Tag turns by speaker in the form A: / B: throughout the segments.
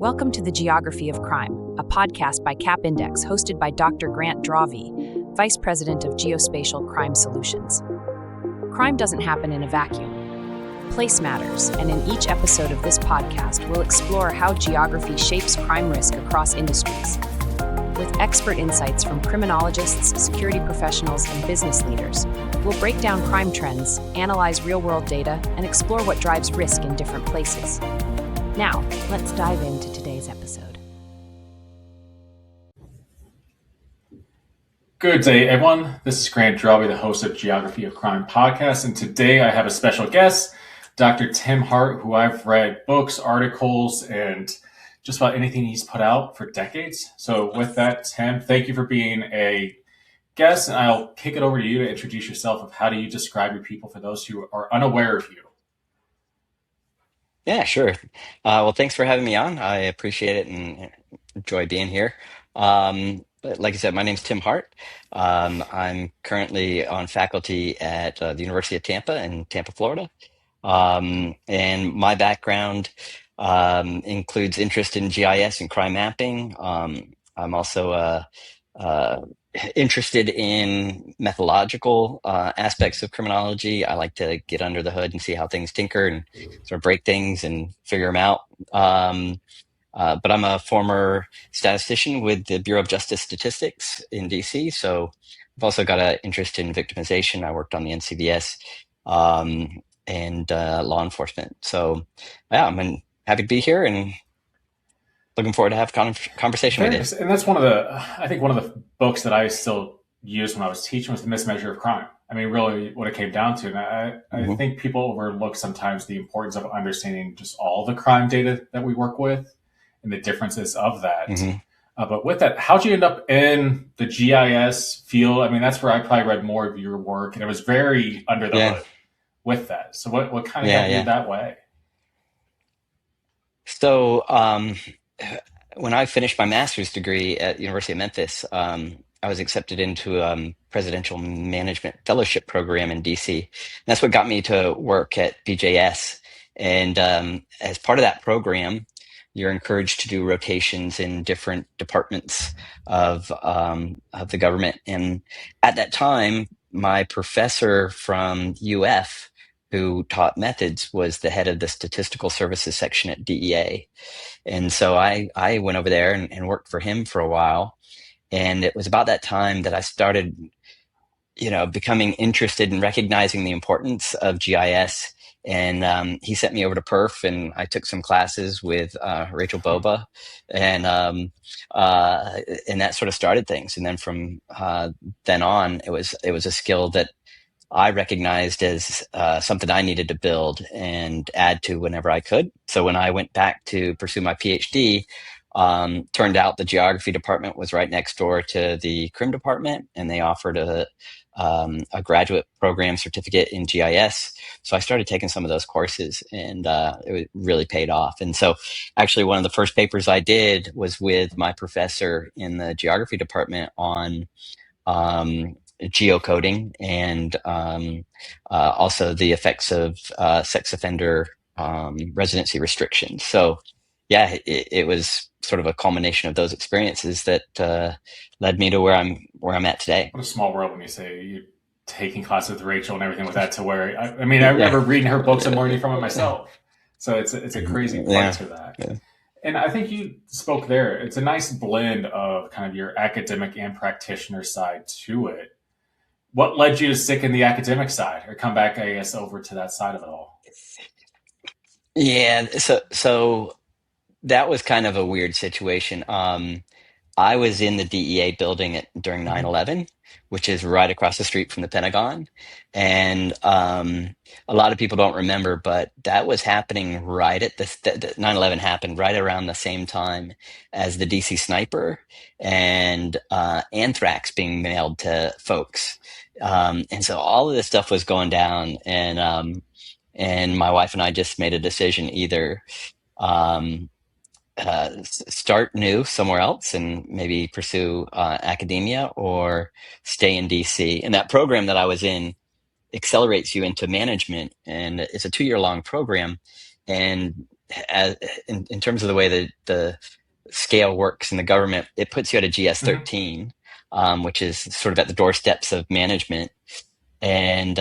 A: Welcome to the Geography of Crime, a podcast by Cap Index hosted by Dr. Grant Drawve, Vice President of Geospatial Crime Solutions. Crime doesn't happen in a vacuum. Place matters, and in each episode of this podcast, we'll explore how geography shapes crime risk across industries. With expert insights from criminologists, security professionals, and business leaders, we'll break down crime trends, analyze real-world data, and explore what drives risk in different places. Now, let's dive into today's episode.
B: Good day, everyone. This is Grant Drawve, the host of Geography of Crime podcast, and today I have a special guest, Dr. Tim Hart, who I've read books, articles, and just about anything he's put out for decades. So with that, Tim, thank you for being a guest, and I'll kick it over to you to introduce yourself. Of how do you describe your people for those who are unaware of you?
C: Yeah, sure. Well, thanks for having me on. I appreciate it and enjoy being here. But like I said, my name's Tim Hart. I'm currently on faculty at the University of Tampa in Tampa, Florida. And my background includes interest in GIS and crime mapping. I'm also interested in methodological aspects of criminology. I like to get under the hood and see how things tinker and sort of break things and figure them out. But I'm a former statistician with the Bureau of Justice Statistics in DC. So I've also got an interest in victimization. I worked on the NCBS and law enforcement. So yeah, I'm happy to be here and looking forward to have conversation with you.
B: And that's one of the books that I still used when I was teaching was The Mismeasure of Crime. I mean, really what it came down to. And I think people overlook sometimes the importance of understanding just all the crime data that we work with and the differences of that. But with that, how'd you end up in the GIS field? I mean, that's where I probably read more of your work, and it was very under the hood with that. So what kind of got you that way?
C: So when I finished my master's degree at the University of Memphis, I was accepted into a presidential management fellowship program in DC. And that's what got me to work at BJS. And as part of that program, you're encouraged to do rotations in different departments of the government. And at that time, my professor from UF, who taught methods, was the head of the statistical services section at DEA. And so I went over there and worked for him for a while. And it was about that time that I started, becoming interested in recognizing the importance of GIS. And he sent me over to Perf, and I took some classes with Rachel Boba, and that sort of started things. And then from then on, it was a skill that I recognized as something I needed to build and add to whenever I could. So when I went back to pursue my PhD, turned out the geography department was right next door to the crim department, and they offered a graduate program certificate in GIS. So I started taking some of those courses, and it really paid off. And so actually one of the first papers I did was with my professor in the geography department on geocoding and also the effects of sex offender residency restrictions. So yeah, it was sort of a culmination of those experiences that led me to where I'm at today.
B: What a small world when you say you're taking classes with Rachel and everything with that, to where I remember reading her books and learning from it myself. So it's a crazy part to that. Yeah. And I think you spoke there. It's a nice blend of kind of your academic and practitioner side to it. What led you to stick in the academic side, or come back, I guess, over to that side of it all?
C: Yeah, so that was kind of a weird situation. I was in the DEA building during 9/11, which is right across the street from the Pentagon. And a lot of people don't remember, but that was happening right at 9/11 happened right around the same time as the DC sniper and anthrax being mailed to folks. And so all of this stuff was going down, and my wife and I just made a decision: either start new somewhere else and maybe pursue academia, or stay in DC. And that program that I was in accelerates you into management, and it's a 2-year long program. And as, in terms of the way that the scale works in the government, it puts you at a GS
B: Hmm.
C: 13, which is sort of at the doorsteps of management. And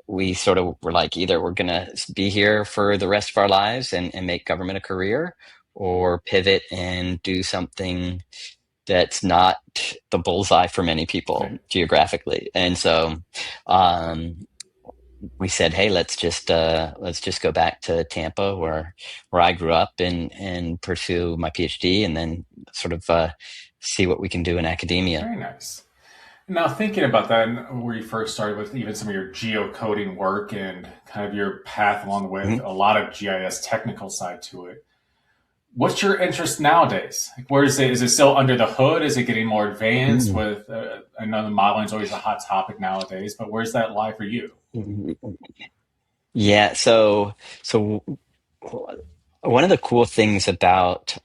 C: we sort of were like, either we're going to be here for the rest of our lives and make government a career, or pivot and do something that's not the bullseye for many people
B: Right.
C: geographically. And so um, we said, hey, let's just go back to Tampa, where I grew up, and pursue my PhD, and then sort of see what we can do in academia.
B: Very nice. Now, thinking about that, and where you first started with even some of your geocoding work and kind of your path along with
C: Mhm.
B: a lot of GIS technical side to it, what's your interest nowadays? Like, where is it? Is it still under the hood? Is it getting more advanced? With I know the modeling is always a hot topic nowadays, but where's that lie for you?
C: Mhm. Yeah, so one of the cool things about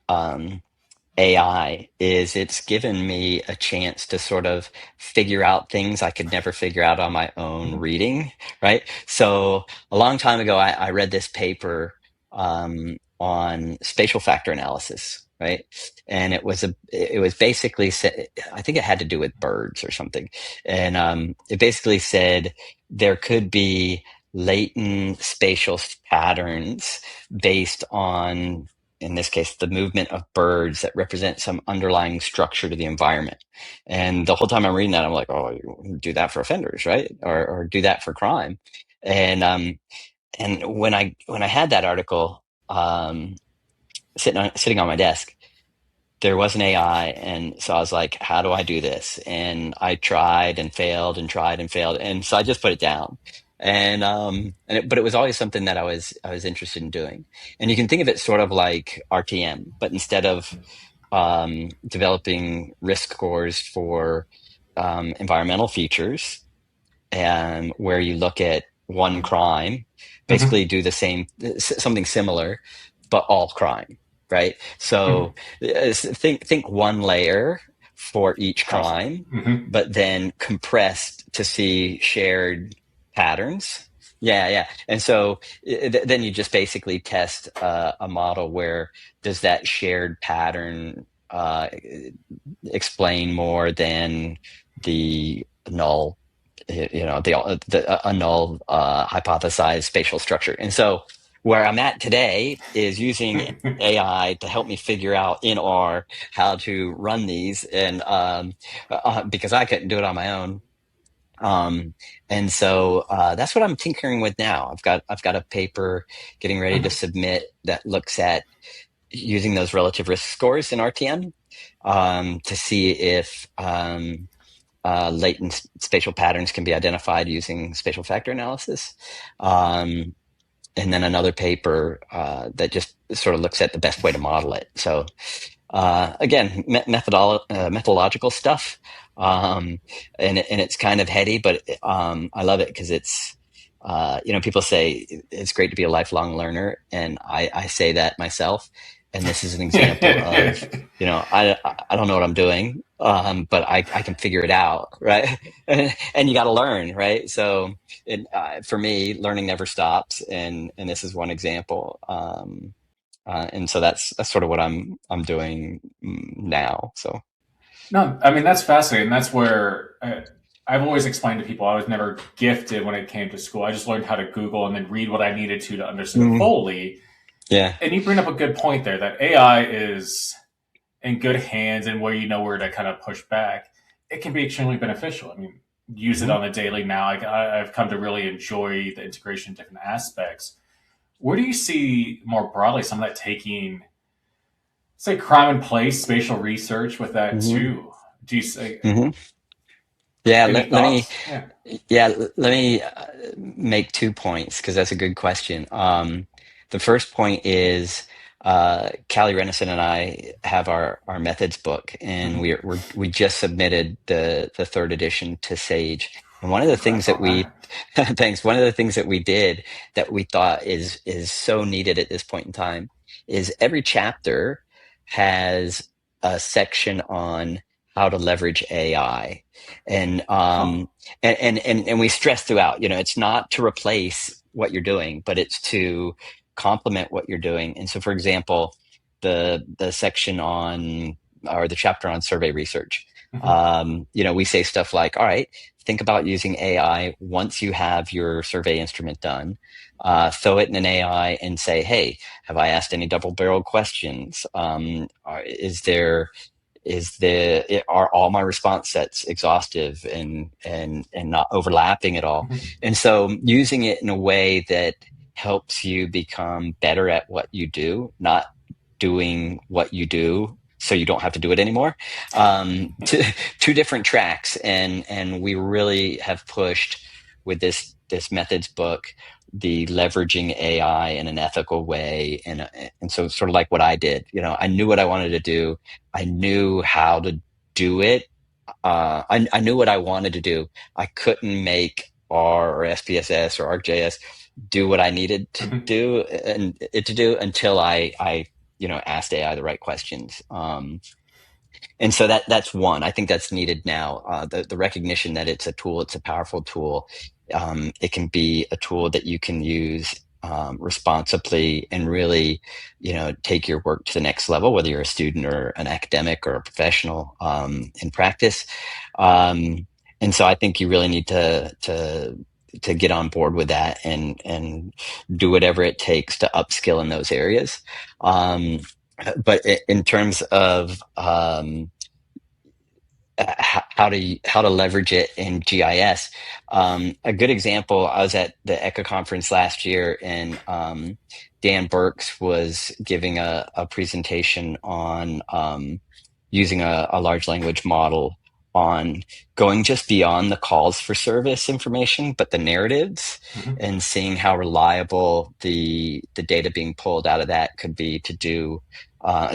C: AI is it's given me a chance to sort of figure out things I could never figure out on my own
B: Hmm.
C: reading, right? So a long time ago, I read this paper on spatial factor analysis, right? And it was basically I think it had to do with birds or something, and it basically said there could be latent spatial patterns based on, in this case, the movement of birds that represent some underlying structure to the environment. And the whole time I'm reading that, I'm like, oh, you do that for offenders, right? Or do that for crime. And when I had that article sitting on my desk, there was an AI, and so I was like, how do I do this? And I tried and failed and tried and failed, and so I just put it down. But it was always something that I was interested in doing. And you can think of it sort of like RTM, but instead of developing risk scores for environmental features, and where you look at one crime,
B: Hmm.
C: basically do the same, something similar, but all crime, right?
B: Hmm.
C: So think one layer for each
B: Across.
C: crime,
B: Hmm.
C: but then compressed to see shared patterns. Yeah, yeah. And so then you just basically test a model where does that shared pattern explain more than the null, a null hypothesized spatial structure. And so where I'm at today is using AI to help me figure out in R how to run these, and because I couldn't do it on my own. Um, and so that's what I'm tinkering with now. I've got a paper getting ready to
B: Hmm.
C: submit that looks at using those relative risk scores in RTM, to see if latent spatial patterns can be identified using spatial factor analysis. Um, and then another paper that just sort of looks at the best way to model it. So again, methodological stuff, and it's kind of heady, but I love it because it's people say it's great to be a lifelong learner, and I say that myself. And this is an example of, I don't know what I'm doing, but I can figure it out, right? And you got to learn, right? So for me, learning never stops, and this is one example. And so that's sort of what I'm doing now. So.
B: No, I mean that's fascinating. That's where I've always explained to people I was never gifted when it came to school. I just learned how to Google and then read what I needed to understand it
C: Mhm.
B: fully.
C: Yeah.
B: And you bring up a good point there that AI is in good hands and where you know where to kind of push back. It can be extremely beneficial. I mean, use it
C: Hmm.
B: on a daily now. I've come to really enjoy the integration of different aspects. Where do you see more broadly some of that taking, say, crime and place, spatial research with that
C: Hmm.
B: too? Do you say
C: Hmm. Yeah.
B: any
C: Let me.
B: thoughts? Yeah.
C: Yeah, let me make 2 points because that's a good question. The first point is Callie Renison and I have our methods book, and
B: Hmm.
C: we just submitted the third edition to Sage. And one of the things
B: Congrats
C: that
B: on
C: we
B: that.
C: thanks. One of the things that we did that we thought is so needed at this point in time is every chapter has a section on how to leverage AI, and
B: Huh.
C: and we stress throughout, it's not to replace what you're doing, but it's to complement what you're doing. And so, for example, the section on, or the chapter on survey research, we say stuff like, all right, think about using AI once you have your survey instrument done. Throw it in an AI and say, hey, have I asked any double-barreled questions? Are all my response sets exhaustive and not overlapping at all? And so using it in a way that helps you become better at what you do, not doing what you do so you don't have to do it anymore. Two different tracks, and we really have pushed with this methods book the leveraging AI in an ethical way, and so sort of like what I did. I knew what I wanted to do. I knew how to do it. I knew what I wanted to do. I couldn't make R or SPSS or ArcGIS do what I needed to do and it to do until I asked AI the right questions. And so that's one. I think that's needed now. The recognition that it's a tool, it's a powerful tool. It can be a tool that you can use responsibly and really, take your work to the next level, whether you're a student or an academic or a professional in practice. And so I think you really need to get on board with that and do whatever it takes to upskill in those areas. But in terms of how to leverage it in GIS, a good example, I was at the ECHA conference last year, and Dan Burks was giving a presentation on using a large language model on going just beyond the calls for service information, but the narratives, and seeing how reliable the data being pulled out of that could be to do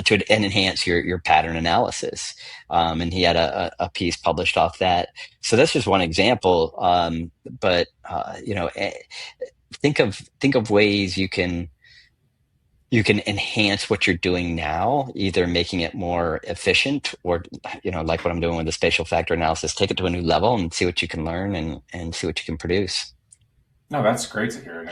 C: to enhance your pattern analysis. And he had a piece published off that. So that's just one example. But think of ways you can enhance what you're doing now, either making it more efficient or, like what I'm doing with the spatial factor analysis, take it to a new level and see what you can learn and see what you can produce.
B: No, that's great to hear.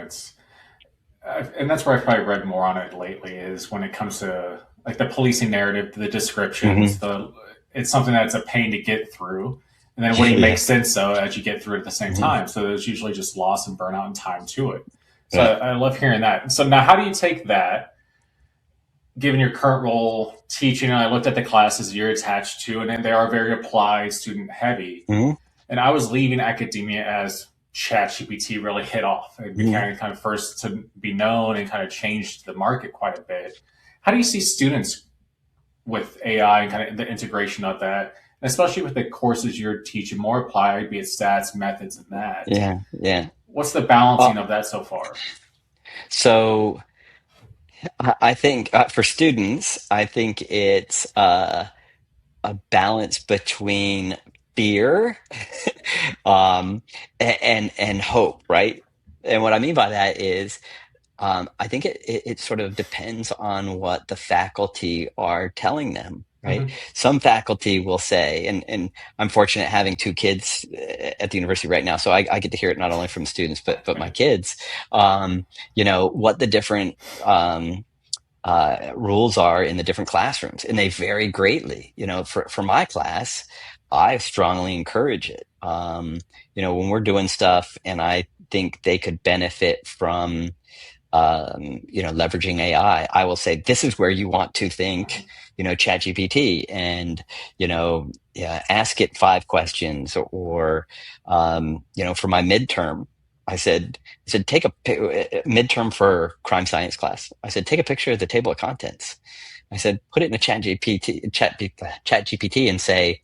B: And that's where I've probably read more on it lately, is when it comes to like the policing narrative, the descriptions, it's something that's a pain to get through. And then it wouldn't make sense though as you get through it at the same time. So there's usually just loss and burnout and time to it. So I love hearing that. So now how do you take that, given your current role teaching? And I looked at the classes you're attached to, and then they are very applied, student heavy. And I was leaving academia as ChatGPT really hit off. It became kind of first to be known and kind of changed the market quite a bit. How do you see students with AI and kind of the integration of that, and especially with the courses you're teaching, more applied, be it stats, methods, and that?
C: Yeah.
B: What's the balancing of that so far?
C: So I think for students, I think it's a balance between fear and hope, right? And what I mean by that is I think it sort of depends on what the faculty are telling them, right? Some faculty will say, and I'm fortunate having two kids at the university right now, so I get to hear it not only from students, but my kids, what the different rules are in the different classrooms, and they vary greatly. For my class, I strongly encourage it. When we're doing stuff and I think they could benefit from leveraging AI, I will say, this is where you want to think, ChatGPT, and, ask it 5 questions, or, for my midterm, I said, take a midterm for crime science class. I said, take a picture of the table of contents. I said, put it in a ChatGPT and say,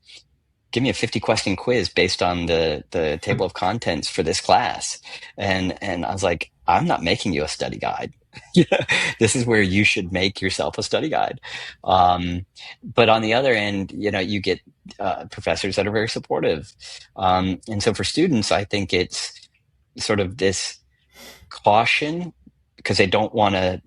C: give me a 50-question quiz based on the table of contents for this class. And I was like, I'm not making you a study guide. This is where you should make yourself a study guide. But on the other end, you get professors that are very supportive. And so for students, I think it's sort of this caution, because they don't want to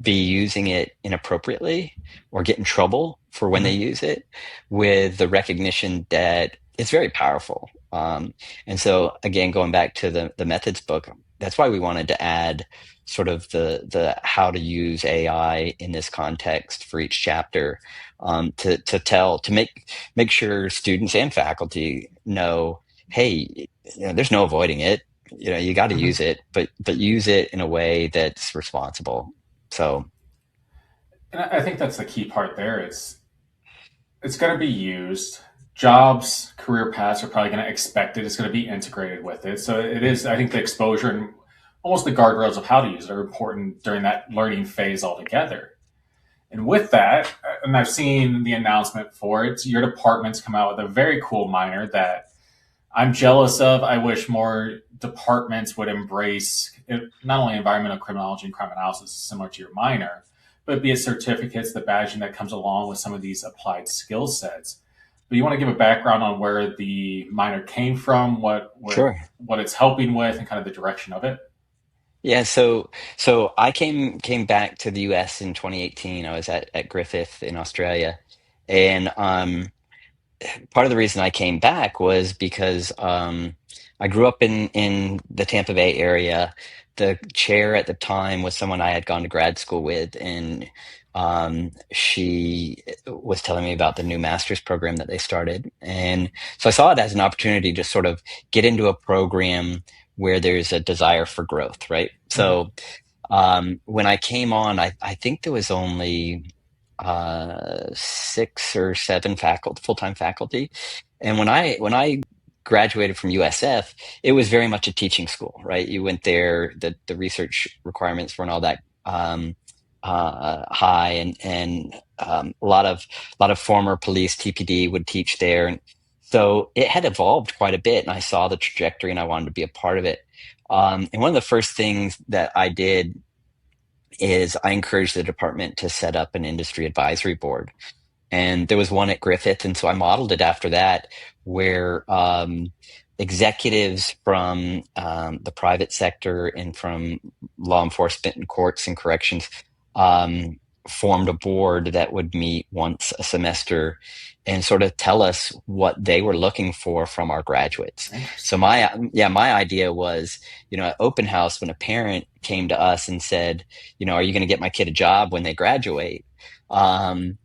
C: be using it inappropriately or get in trouble for when they use it, with the recognition that it's very powerful. And so again, going back to the methods book, that's why we wanted to add sort of the how to use AI in this context for each chapter, to make sure students and faculty know, hey, there's no avoiding it. You got to
B: Mhm.
C: use it, but use it in a way that's responsible. So
B: And I think that's the key part there. It's going to be used. Jobs, career paths are probably going to expect it. It's going to be integrated with it. So it is, I think the exposure and almost the guardrails of how to use it are important during that learning phase altogether. And with that, and I've seen the announcement for it, your department's come out with a very cool minor that I'm jealous of. I wish more departments would embrace not only environmental criminology and crime analysis, similar to your minor, but be it certificates, the badging that comes along with some of these applied skill sets. But you want to give a background on where the minor came from,
C: sure.
B: what it's helping with, and kind of the direction of it.
C: Yeah, so I came back to the US in 2018. I was at Griffith in Australia. And part of the reason I came back was because I grew up in the Tampa Bay area. The chair at the time was someone I had gone to grad school with, and she was telling me about the new master's program that they started. And so I saw it as an opportunity to sort of get into a program where there's a desire for growth, right?
B: Mm-hmm.
C: So when I came on, I think there was only 6 or 7 faculty, full-time faculty. And when I graduated from USF, it was very much a teaching school, right? You went there, the research requirements weren't all that high, and a lot of former police TPD would teach there, and so it had evolved quite a bit. And I saw the trajectory, and I wanted to be a part of it. And one of the first things that I did is I encouraged the department to set up an industry advisory board. And there was one at Griffith. And so I modeled it after that, where executives from the private sector and from law enforcement and courts and corrections um, formed a board that would meet once a semester and sort of tell us what they were looking for from our graduates. So
B: Interesting.
C: my idea was, at open house, when a parent came to us and said, are you going to get my kid a job when they graduate? Um,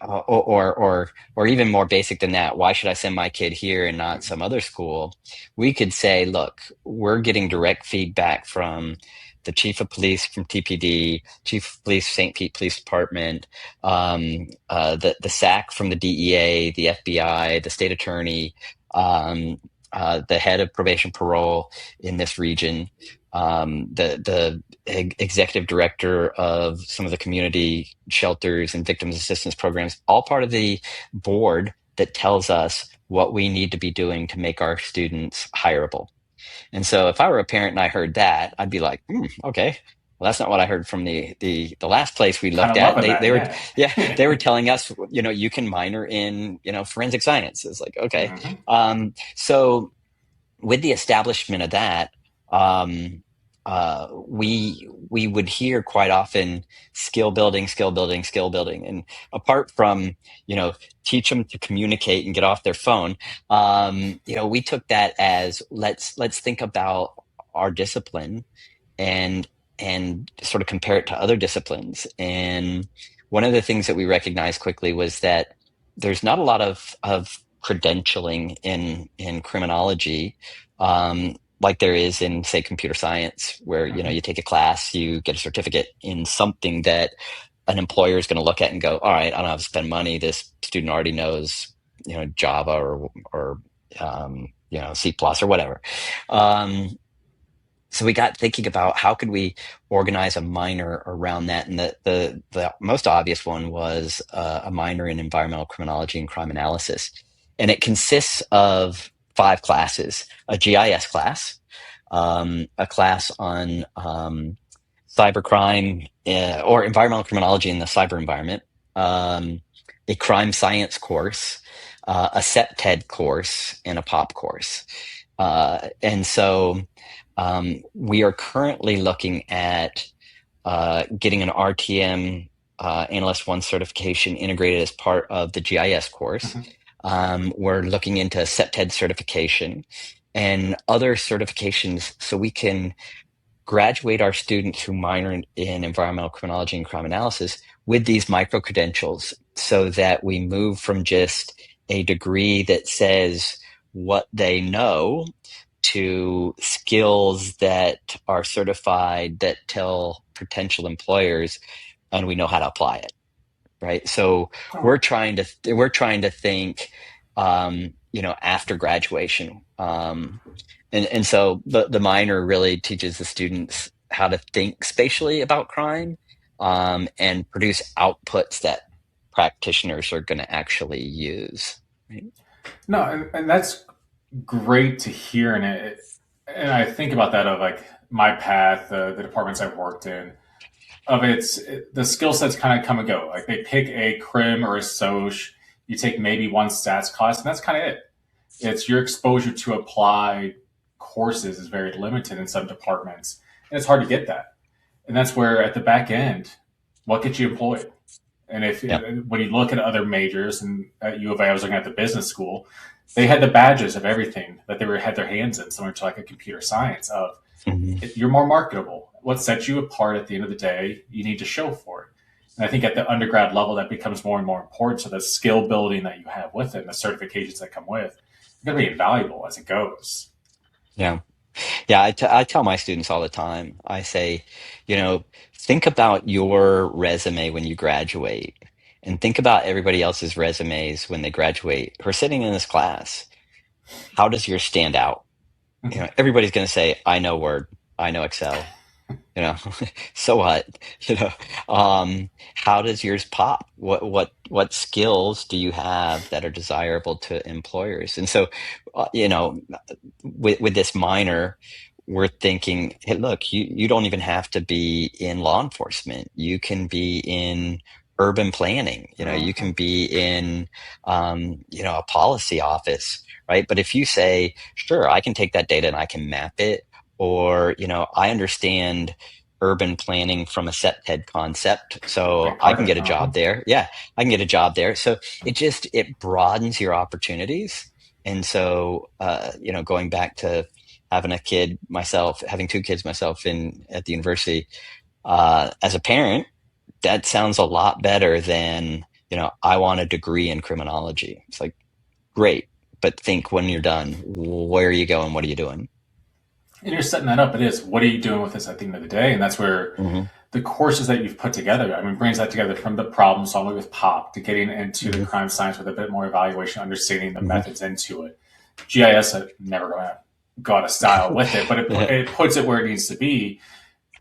C: or even more basic than that, why should I send my kid here and not some other school? We could say, look, we're getting direct feedback from the chief of police from TPD, chief of police St. Pete Police Department, the SAC from the DEA, the FBI, the state attorney, the head of probation parole in this region, the executive director of some of the community shelters and victims assistance programs, all part of the board that tells us what we need to be doing to make our students hireable. And so if I were a parent and I heard that, I'd be like, okay. Well, that's not what I heard from the last place we
B: Kind
C: looked
B: of
C: at.
B: loving
C: They
B: that,
C: they were
B: yeah.
C: yeah, they were telling us, you can minor in, forensic science. It's like, okay.
B: Mm-hmm.
C: So with the establishment of that, we would hear quite often skill building, skill building, skill building, and apart from teach them to communicate and get off their phone, we took that as let's think about our discipline and sort of compare it to other disciplines. And one of the things that we recognized quickly was that there's not a lot of credentialing in criminology, like there is in, say, computer science, where
B: Mm-hmm.
C: you take a class, you get a certificate in something that an employer is going to look at and go, all right, I don't have to spend money. This student already knows, Java or C plus or whatever. So we got thinking about how could we organize a minor around that, and the most obvious one was a minor in environmental criminology and crime analysis, and it consists of 5 classes: a GIS class, a class on cybercrime or environmental criminology in the cyber environment, a crime science course, a CEPTED course, and a POP course. And so we are currently looking at getting an RTM Analyst 1 certification integrated as part of the GIS course.
B: Mm-hmm.
C: We're looking into CEPTED certification and other certifications so we can graduate our students who minor in environmental criminology and crime analysis with these micro credentials so that we move from just a degree that says what they know to skills that are certified that tell potential employers and we know how to apply it, right? So
B: Oh,
C: we're trying to think, after graduation, and so the minor really teaches the students how to think spatially about crime, and produce outputs that practitioners are going to actually use. Right?
B: no, and that's great to hear. And I think about that of like my path, the departments I've worked in, of the skill sets kind of come and go. Like they pick a crim or a soc, you take maybe one stats class, and that's kind of it. It's your exposure to applied courses is very limited in some departments, and it's hard to get that. And that's where at the back end, what gets you employed? And if
C: Yep.
B: when you look at other majors, and at U of A, I was looking at the business school, they had the badges of everything that had their hands in, similar to like a computer science. Of
C: Mhm.
B: you're more marketable. What sets you apart at the end of the day, you need to show for it. And I think at the undergrad level, that becomes more and more important. So the skill building that you have with it, and the certifications that come with, are going to be invaluable as it goes.
C: Yeah. Yeah, I tell my students all the time. I say, think about your resume when you graduate, and think about everybody else's resumes when they graduate who are sitting in this class. How does yours stand out? Everybody's going to say, I know Word, I know Excel, you know, so what? You know, how does yours pop? What skills do you have that are desirable to employers? And so, with this minor, we're thinking, hey, look, you don't even have to be in law enforcement. You can be in urban planning. You
B: Mm-hmm.
C: can be in, a policy office, right? But if you say, sure, I can take that data and I can map it, or, I understand urban planning from a set concept, so
B: Big
C: I
B: part
C: can
B: of it.
C: get a job there. Yeah, I can get a job there. So it broadens your opportunities. And so, going back to having two kids myself at the university, as a parent, that sounds a lot better than, I want a degree in criminology. It's like, great, but think when you're done, where are you going? What are you doing?
B: And you're setting that up. It is, what are you doing with this at the end of the day? And that's where
C: Hmm.
B: the courses that you've put together, I mean, brings that together from the problem solving with POP to getting into the
C: Hmm.
B: crime science with a bit more evaluation, understanding the
C: Hmm.
B: methods into it. GIS, never going to go out of style with it, but
C: Yeah.
B: it puts it where it needs to be.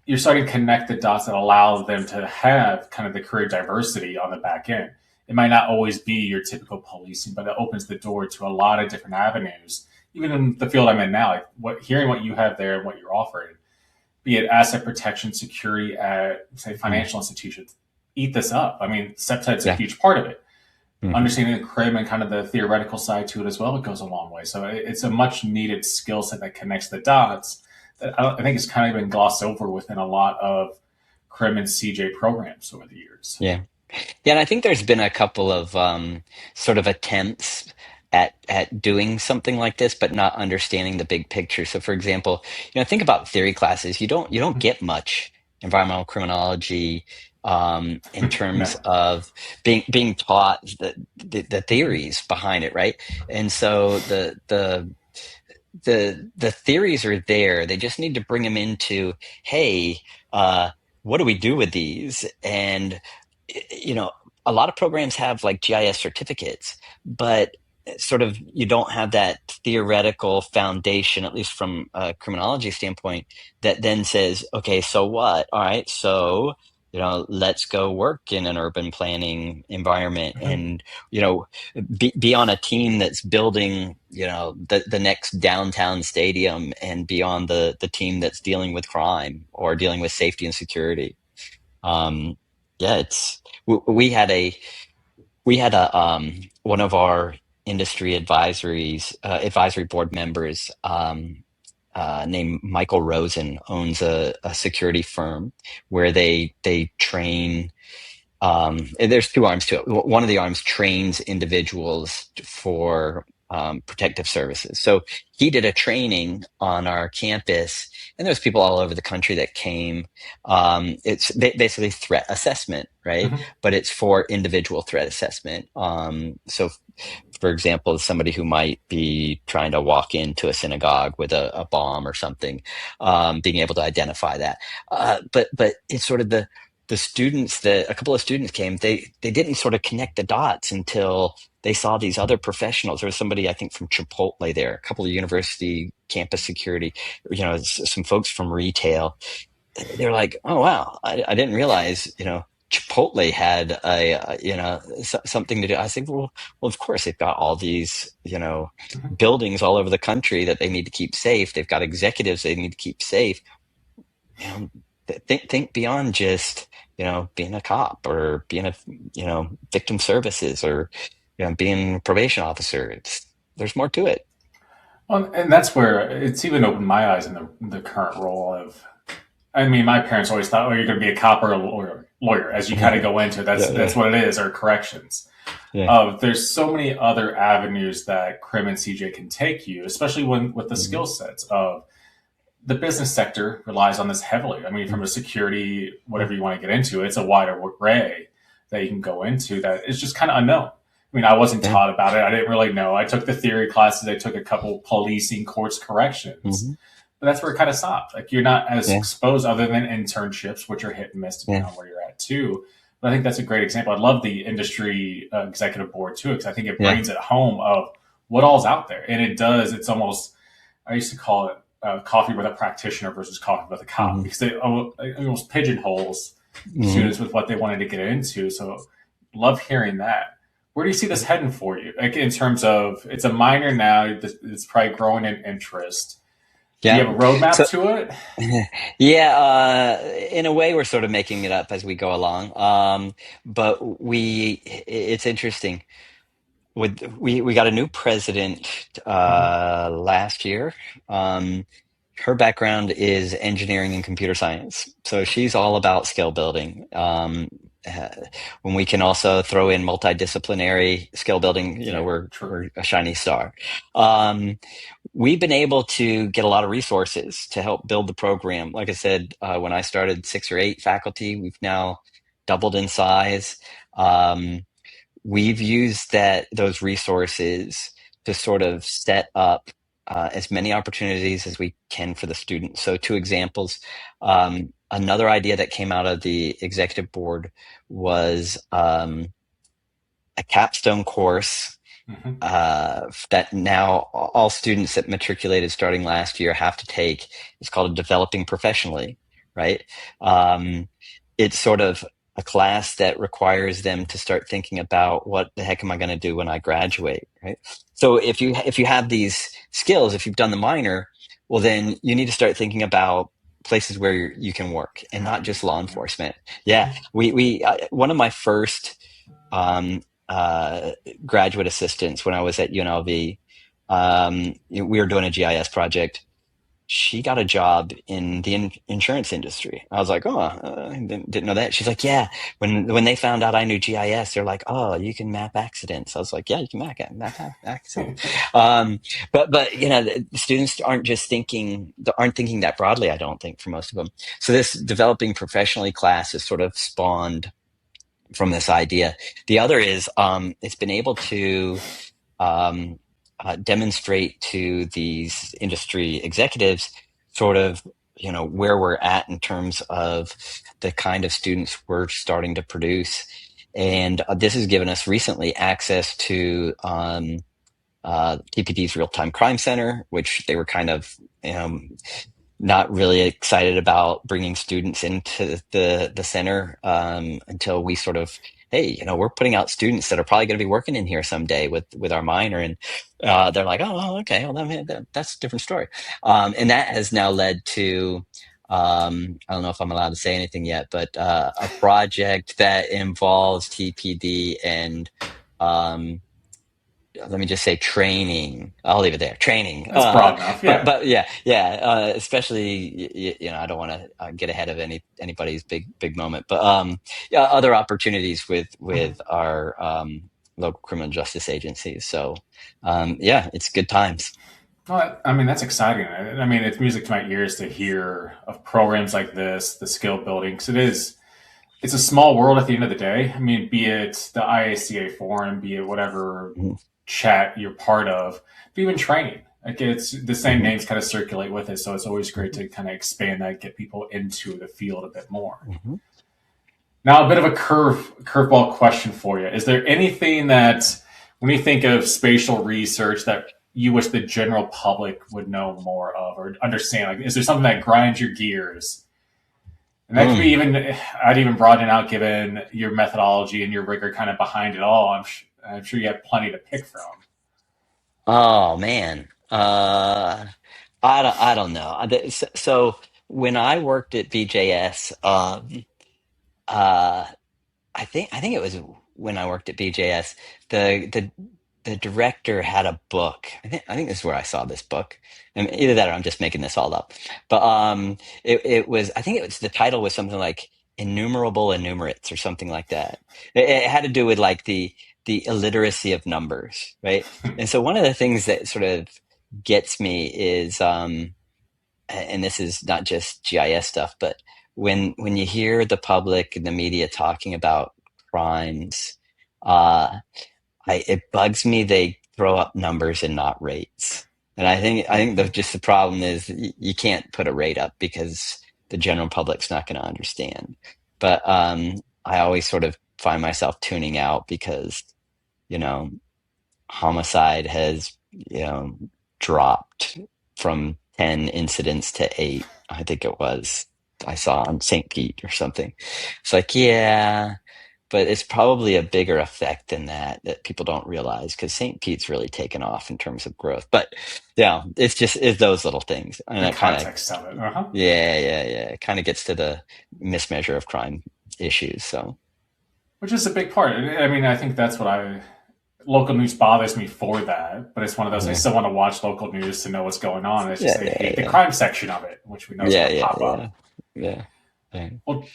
B: You're starting to connect the dots that allow them to have kind of the career diversity on the back end. It might not always be your typical policing, but it opens the door to a lot of different avenues. Even in the field I'm in now, like hearing what you have there and what you're offering, be it asset protection, security at say
C: Mm.
B: financial institutions, eat this up. I mean, SEPTED's a
C: Yeah.
B: huge part of it.
C: Hmm.
B: Understanding the crim and kind of the theoretical side to it as well, it goes a long way. So it's a much needed skill set that connects the dots that I think has kind of been glossed over within a lot of crim and CJ programs over the years.
C: Yeah. Yeah, and I think there's been a couple of sort of attempts at doing something like this, but not understanding the big picture. So, for example, think about theory classes. You don't get much environmental criminology, in terms
B: No.
C: of being taught the theories behind it, right? And so the theories are there. They just need to bring them into, hey, uh, what do we do with these? And you know, a lot of programs have like GIS certificates, but sort of you don't have that theoretical foundation, at least from a criminology standpoint, that then says, okay, so what? All right, so let's go work in an urban planning environment,
B: Mhm.
C: and be on a team that's building, the next downtown stadium, and be on the team that's dealing with crime or dealing with safety and security. Um, yeah, we had a one of our industry advisory board members, named Michael Rosen, owns a security firm where they train. And there's two arms to it. One of the arms trains individuals for protective services. So he did a training on our campus, and there's people all over the country that came. It's basically threat assessment, right?
B: Hmm.
C: But it's for individual threat assessment. So for example, somebody who might be trying to walk into a synagogue with a bomb or something, being able to identify that. But it's sort of the students that a couple of students came, they didn't sort of connect the dots until they saw these other professionals. There was somebody, I think, from Chipotle there, a couple of university campus security, some folks from retail. They're like, oh wow, I didn't realize, Chipotle had something to do. I think, well, of course they've got all these,
B: Hmm.
C: buildings all over the country that they need to keep safe. They've got executives they need to keep safe. You know, think beyond just, being a cop or being a, victim services or, being a probation officer. There's more to it.
B: Well, and that's where it's even opened my eyes in the current role of. I mean, my parents always thought, "Oh, you're going to be a cop or a lawyer." As you kind of go into it,
C: Yeah,
B: that's
C: yeah,
B: what it is, or corrections.
C: yeah.
B: There's so many other avenues that Crim and CJ can take you, especially when with the skill sets of the business sector relies on this heavily. I mean, from a security, whatever you want to get into, it's a wide array that you can go into that is just kind of unknown. I mean, I wasn't
C: Yeah.
B: taught about it. I didn't really know. I took the theory classes. I took a couple policing, courts, corrections,
C: Hmm.
B: but that's where it kind of stopped. Like you're not as
C: Yeah.
B: exposed other than internships, which are hit and miss depending
C: Yeah.
B: on where you're at too. But I think that's a great example. I love the industry executive board too, because I think it
C: Yeah.
B: brings it home of what all's out there. And it does, it's almost, I used to call it coffee with a practitioner versus coffee with a cop
C: Hmm.
B: because it almost pigeonholes
C: Hmm.
B: students with what they wanted to get into. So love hearing that. Where do you see this heading for you? Like in terms of it's a minor now, it's probably growing in interest. Do you
C: Yeah.
B: have a roadmap
C: So,
B: to it?
C: yeah, in a way, we're sort of making it up as we go along. But it's interesting. We got a new president
B: Hmm.
C: last year. Um, Her background is engineering and computer science, so she's all about skill building. Uh, when we can also throw in multidisciplinary skill building,
B: Yeah, true.
C: we're a shiny star. Um, we've been able to get a lot of resources to help build the program. Like I said, when I started, 6 or 8 faculty, we've now doubled in size. Um, we've used those resources to sort of set up as many opportunities as we can for the students. So, 2 examples. Another idea that came out of the executive board was a capstone course
B: Hmm.
C: that now all students that matriculated starting last year have to take. It's called Developing Professionally, right? Um, it's sort of a class that requires them to start thinking about what the heck am I going to do when I graduate, right? So if you have these skills, if you've done the minor, well then you need to start thinking about places where you can work and not just law
B: Obviously, yeah.
C: enforcement. Yeah, we one of my first um, uh, graduate assistants when I was at UNLV. We were doing a GIS project. She got a job in the insurance industry. I was like, oh, I didn't know that. She's like, yeah. When they found out I knew GIS, they're like, oh, you can map accidents. I was like, yeah, you can map accidents. Um, but the students aren't thinking that broadly. I don't think for most of them. So this developing professionally class has sort of spawned from this idea. The other is it's been able to um, demonstrate to these industry executives sort of where we're at in terms of the kind of students we're starting to produce. And this has given us recently access to TPD's Real Time Crime Center, which they were kind of not really excited about bringing students into the center until we sort of, hey, we're putting out students that are probably going to be working in here someday with our minor, and they're like, oh, okay, well, that's a different story, and that has now led to. I don't know if I'm allowed to say anything yet, but a project that involves TPD and let me just say training. I'll leave it there. Training.
B: That's broad enough.
C: But
B: Yeah.
C: but yeah, yeah. Especially I don't want to get ahead of anybody's big moment. But yeah, other opportunities with
B: Mhm.
C: our local criminal justice agencies. So, yeah, it's good times.
B: Well, I mean, that's exciting. I mean, it's music to my ears to hear of programs like this, the skill building, because it's a small world at the end of the day. I mean, be it the IACA forum, be it whatever
C: Mhm.
B: chat you're part of, but even training. Like it's the same
C: Mhm.
B: names kind of circulate with it. So it's always great to kind of expand that, get people into the field a bit more.
C: Mhm.
B: Now, a bit of a curveball question for you. Is there anything that, when you think of spatial research, that you wish the general public would know more of or understand? Like, is there something that grinds your gears? And that could be even, I'd even broaden out given your methodology and your rigor kind of behind it all. I'm sure you have plenty to pick from.
C: Oh man, I don't know. So when I worked at BJS, uh, I think it was when I worked at BJS, the director had a book. I think this is where I saw this book. And either that or I'm just making this all up. But it was, I think it was, the title was something like Innumerable Enumerates or something like that. It had to do with like the illiteracy of numbers, right? And so one of the things that sort of gets me is and this is not just GIS stuff, but when you hear the public and the media talking about crimes, uh, it bugs me they throw up numbers and not rates. And I think just the problem is you can't put a rate up because the general public's not going to understand. But I always sort of find myself tuning out because you know homicide has dropped from 10 incidents to 8. I think it was, I saw on St. Pete or something. It's like, yeah, but it's probably a bigger effect than that people don't realize, because St. Pete's really taken off in terms of growth. But yeah, it's those little things, and
B: The
C: that kind of,
B: context of it. Uh-huh.
C: yeah, it kind of gets to the mismeasure of crime issues. So
B: Which is a big part. I mean, I think that's what local news bothers me for that, but it's one of those, I
C: yeah,
B: still want to watch local news to know what's going on. It's just,
C: yeah,
B: I
C: yeah,
B: hate the
C: yeah,
B: crime section of it, which we know is
C: yeah,
B: going to
C: yeah,
B: pop
C: yeah,
B: up.
C: yeah, yeah.
B: Well,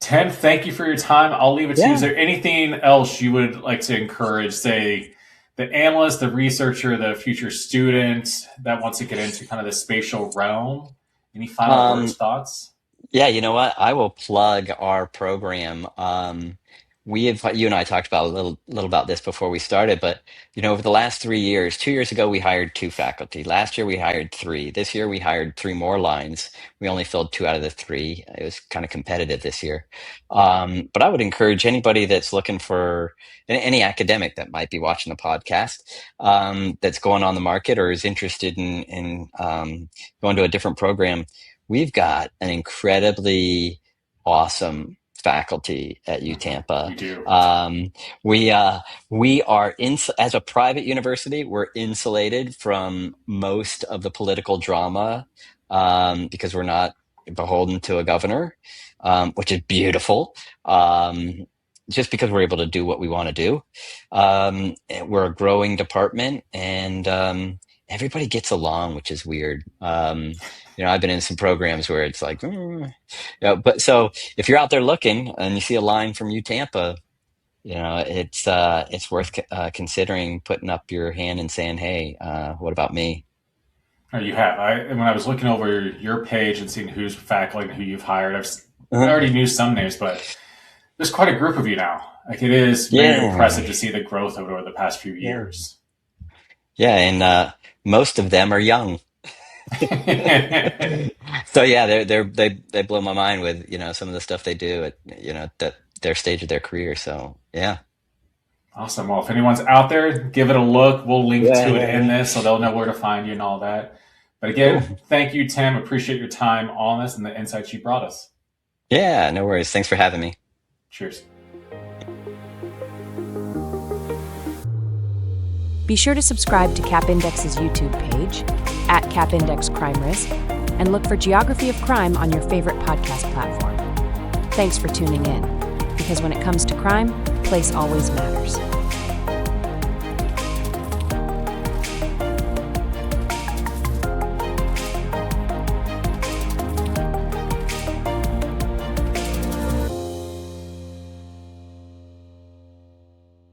B: Tim, thank you for your time. I'll leave it to you. Is
C: Yeah.
B: there anything else you would like to encourage, say, the analyst, the researcher, the future student that wants to get into kind of the spatial realm? Any final words,
C: Um,
B: thoughts?
C: Yeah, you know what? I will plug our program. You and I talked about a little about this before we started, but over the last 3 years, 2 years ago we hired 2 faculty. Last year we hired three. This year we hired three more lines. We only filled two out of the three. It was kind of competitive this year. But I would encourage anybody that's looking for any academic that might be watching the podcast, that's going on the market or is interested in going to a different program. We've got an incredibly awesome faculty at
B: You
C: UTampa.
B: do.
C: We are as a private university, we're insulated from most of the political drama, because we're not beholden to a governor, which is beautiful. Just because we're able to do what we want to do. We're a growing department, and everybody gets along, which is weird. I've been in some programs where it's like, but so if you're out there looking and you see a line from UTampa, it's worth considering putting up your hand and saying, "Hey, what about me?"
B: Oh, you have. When I was looking over your page and seeing who's faculty and who you've hired, I
C: Uh-huh.
B: already knew some names, but there's quite a group of you now. Like it is very
C: Yeah,
B: impressive to see the growth over the past few
C: yeah,
B: years.
C: yeah, and most of them are young. So yeah, they blow my mind with some of the stuff they do at that their stage of their career. So yeah,
B: Awesome. Well, if anyone's out there, give it a look. We'll link
C: yeah,
B: to it
C: yeah,
B: in
C: yeah.
B: this so they'll know where to find you and all that. But
C: Cool.
B: again, thank you, Tim. Appreciate your time on this and the insights you brought us.
C: Yeah, no worries. Thanks for having me.
B: Cheers.
A: Be sure to subscribe to CapIndex's YouTube page, at CapIndex Crime Risk, and look for Geography of Crime on your favorite podcast platform. Thanks for tuning in, because when it comes to crime, place always matters.